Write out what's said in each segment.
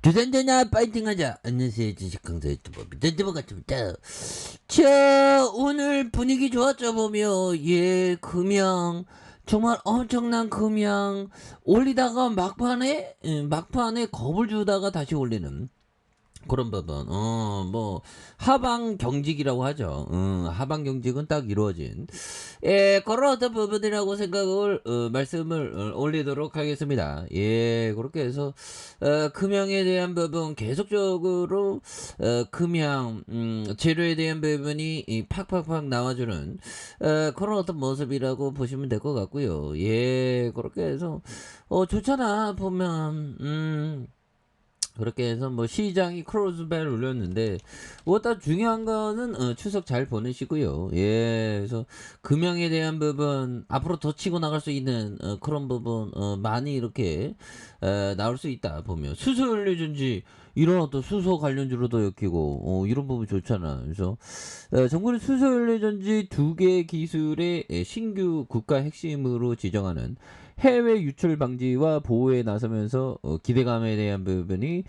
두산전야 파이팅하자. 안녕하세요, 주식강사 유튜버 미던드버 같습니다. 자, 오늘 분위기 좋았죠 보면. 예, 금양 정말 엄청난 금양 올리다가 막판에 겁을 주다가 다시 올리는 그런 부분. 뭐 하방 경직이라고 하죠. 하방 경직은 딱 이루어진 그런 어떤 부분이라고 생각을 말씀을 올리도록 하겠습니다. 예, 그렇게 해서 금양에 대한 부분 계속적으로 금양 재료에 대한 부분이 팍팍팍 나와주는 그런 어떤 모습이라고 보시면 될 것 같고요. 예, 그렇게 해서 좋잖아 보면. 그렇게 해서 뭐 시장이 크로스벨 울렸는데 무엇보다 중요한 거는 추석 잘 보내시고요. 예, 그래서 금양에 대한 부분 앞으로 더 치고 나갈 수 있는 그런 부분 많이 이렇게 나올 수 있다 보면 수소연료전지 이런 어떤 수소 관련주로도 엮이고 이런 부분 좋잖아. 그래서 정부는 수소연료전지 두 개 기술의 신규 국가 핵심으로 지정하는 해외 유출 방지와 보호에 나서면서 기대감에 대한 부분이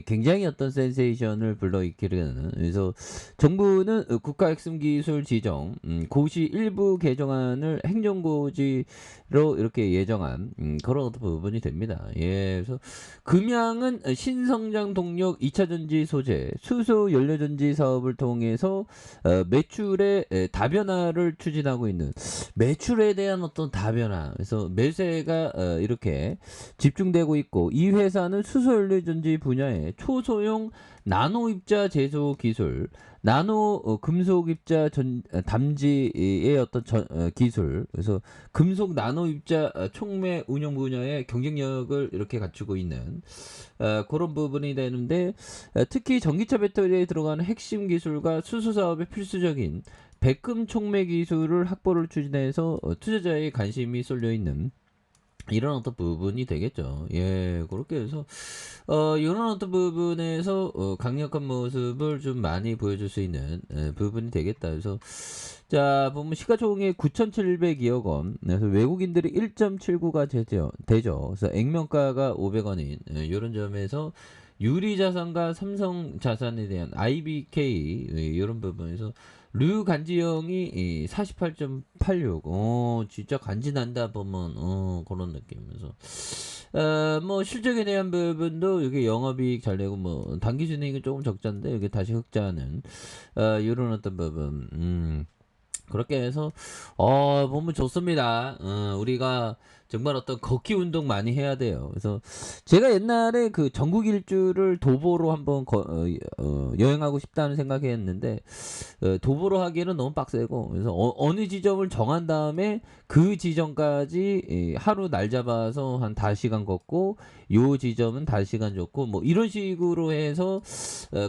굉장히 어떤 센세이션을 불러일으키는. 그래서 정부는 국가 핵심 기술 지정 고시 일부 개정안을 행정고지로 이렇게 예정한 그런 어떤 부분이 됩니다. 예, 그래서 금양은 신성장 동력 2차 전지 소재 수소 연료 전지 사업을 통해서 매출의 다변화를 추진하고 있는 매출에 대한 어떤 다변화. 그래서 매세가 이렇게 집중되고 있고 이 회사는 수소연료전지 분야의 초소형 나노 입자 제조 기술, 나노 금속 입자 담지의 어떤 기술, 그래서 금속 나노 입자 촉매 운용 분야의 경쟁력을 이렇게 갖추고 있는 그런 부분이 되는데 특히 전기차 배터리에 들어가는 핵심 기술과 수소 사업의 필수적인 백금 촉매 기술을 확보를 추진해서 투자자의 관심이 쏠려 있는 이런 어떤 부분이 되겠죠. 예, 그렇게 해서 이런 어떤 부분에서 강력한 모습을 좀 많이 보여줄 수 있는 부분이 되겠다. 그래서 자 보면 시가총액 9,702억 원. 그래서 외국인들이 1.79가 되죠. 그래서 액면가가 500원인 이런 점에서 유리자산과 삼성자산에 대한 IBK 이런 부분에서 류 간지형이 48.86. 진짜 간지난다 보면 그런 느낌이면서 뭐 실적에 대한 부분도 이게 영업이익 잘 내고 뭐 당기순이익은 조금 적자인데 이게 다시 흑자는 이런 어떤 부분. 그렇게 해서 보면 좋습니다. 우리가 정말 어떤 걷기 운동 많이 해야 돼요. 그래서 제가 옛날에 그 전국 일주를 도보로 한번 여행하고 싶다는 생각했는데 도보로 하기에는 너무 빡세고 그래서 어느 지점을 정한 다음에 그 지점까지 하루 날 잡아서 한 5시간 걷고 요 지점은 5시간 줬고 뭐 이런 식으로 해서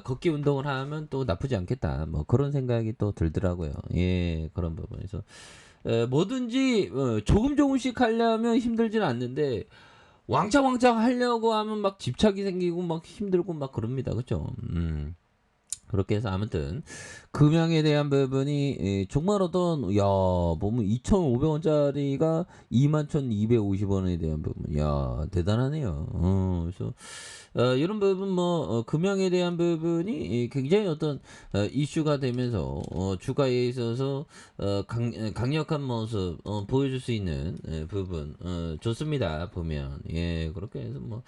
걷기 운동을 하면 또 나쁘지 않겠다 뭐 그런 생각이 또 들더라고요. 예, 그런 부분에서 뭐든지 조금씩 하려면 힘들진 않는데 왕창 하려고 하면 막 집착이 생기고 막 힘들고 막 그럽니다. 그쵸? 그렇게 해서 아무튼 금양에 대한 부분이 정말 어떤 보면 2,500원짜리가 21,250원에 대한 부분 대단하네요. 그래서 이런 부분 뭐 금양에 대한 부분이 굉장히 어떤 이슈가 되면서 주가에 있어서 강력한 모습 보여줄 수 있는 부분 좋습니다. 보면 예, 그렇게 해서 뭐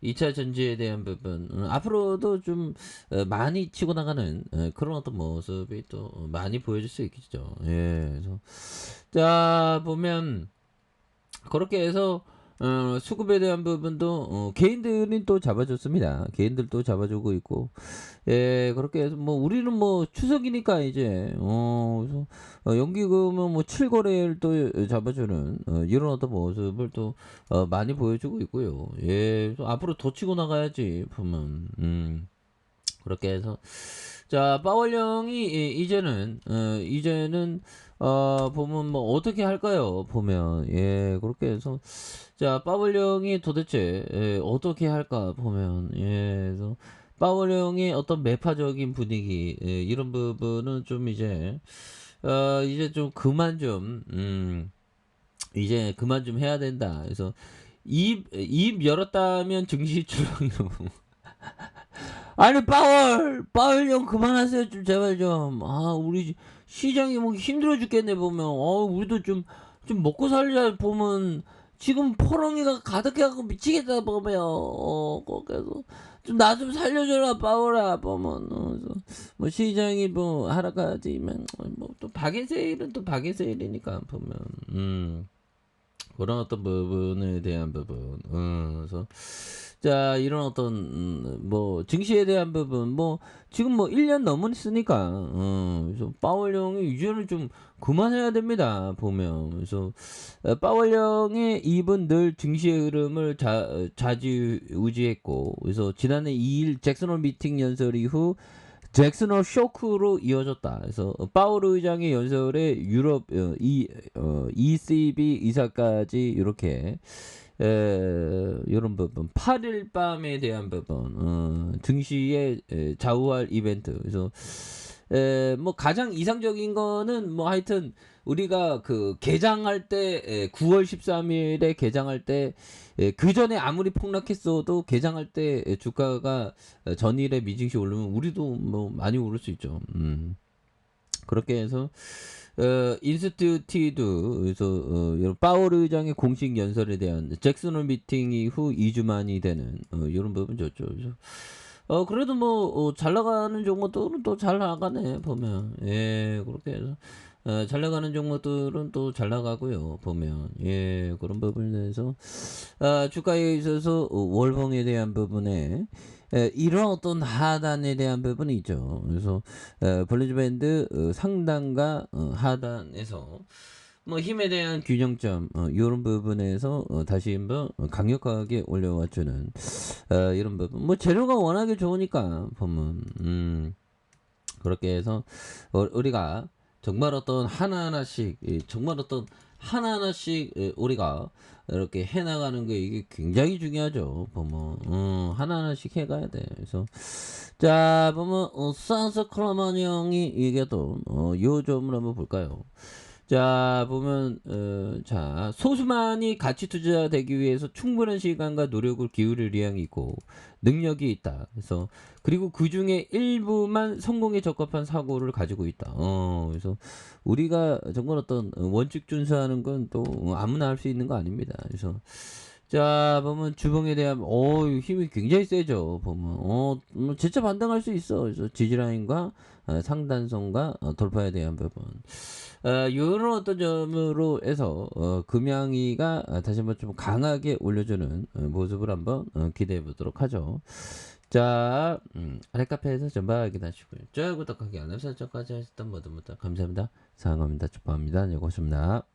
2차 전지에 대한 부분 앞으로도 좀 많이 치고 나가는 그런 어떤 모습이 또 많이 보여줄 수 있겠죠. 예, 그래서 자 보면 그렇게 해서 수급에 대한 부분도 개인들은 또 잡아줬습니다. 개인들도 잡아주고 있고 예, 그렇게 해서 뭐 우리는 뭐 추석이니까 이제 그래서 연기금은 뭐 7거래일 또 잡아주는 이런 어떤 모습을 또 많이 보여주고 있고요. 예, 그래서 앞으로 더 치고 나가야지 보면 그렇게 해서 자 빠월령이 이제는 보면 뭐 어떻게 할까요? 보면 예, 그렇게 해서 자 빠월령이 도대체 어떻게 할까 보면 예, 그래서 빠월령의 어떤 매파적인 분위기 이런 부분은 좀 이제 좀 그만 좀 이제 그만 좀 해야 된다. 그래서 입 열었다면 증시 출렁이고 아니 파월 형 그만하세요 좀 제발 좀. 아 우리 시장이 뭐 힘들어 죽겠네 보면. 우리도 좀 먹고 살자 보면 지금 포렁이가 가득해갖고 미치겠다 보면. 거기서 좀 나 좀 살려줘라 파월아 보면. 그래서 뭐 시장이 뭐 하락하지만 뭐 또 박인세일은 또 박인세일이니까 보면. 그런 어떤 부분에 대한 부분. 그래서 자 이런 어떤 뭐 증시에 대한 부분 뭐 지금 뭐 1년 넘었으니까 그래서 파월 형이 이제는 좀 그만해야 됩니다 보면. 그래서 파월 형의 입은 늘 증시의 흐름을 좌지우지했고, 그래서 지난해 2일 잭슨홀 미팅 연설 이후 잭슨홀 쇼크로 이어졌다. 그래서 파월 의장의 연설에 유럽 ECB 이사까지 이렇게 이런 부분 8일 밤에 대한 부분 증시에 좌우할 이벤트. 그래서 뭐 가장 이상적인 거는 뭐 하여튼 우리가 그 개장할 때 9월 13일에 개장할 때 그 전에 아무리 폭락했어도 개장할 때 주가가 전일에 미증시 오르면 우리도 뭐 많이 오를 수 있죠. 그렇게 해서 인스튜티드 그래서 이런 파월 의장의 공식 연설에 대한 잭슨홀 미팅 이후 2주 만이 되는 이런 부분 좋죠. 그래서 그래도 뭐 잘 나가는 종목들은 또 잘 나가네 보면. 예 그렇게 해서 잘 나가는 종목들은 또 잘 나가고요 보면. 예 그런 부분에서 주가에 있어서 월봉에 대한 부분에 이런 어떤 하단에 대한 부분이 있죠. 그래서 볼리지 밴드 상단과 하단에서 뭐 힘에 대한 균형점 이런 부분에서 다시 한번 강력하게 올려와주는 이런 부분. 뭐 재료가 워낙에 좋으니까 보면 그렇게 해서 우리가 정말 어떤 하나하나씩 정말 어떤 하나하나씩 우리가 이렇게 해나가는 게 이게 굉장히 중요하죠. 보면 하나하나씩 해가야 돼. 그래서 자 보면 산스 클라만 형이 얘기했던 요 점을 한번 볼까요? 자 보면 자 소수만이 가치 투자되기 위해서 충분한 시간과 노력을 기울일 의향이 있고 능력이 있다. 그래서 그리고 그 중에 일부만 성공에 적합한 사고를 가지고 있다. 그래서 우리가 정말 어떤 원칙 준수하는 건 또 아무나 할 수 있는 거 아닙니다. 그래서 자 보면 주봉에 대한 힘이 굉장히 세죠. 보면 뭐 진짜 반등할 수 있어. 그래서 지지라인과 상단선과 돌파에 대한 부분. 이런 어떤 점으로 해서 금양이가 다시 한번 좀 강하게 올려주는 모습을 한번 기대해 보도록 하죠. 자 아래카페에서 전방 확인하시고요. 좋아요 구독하기 알람 설정까지 하셨던 모두 감사합니다. 사랑합니다. 축복합니다. 네 고맙습니다.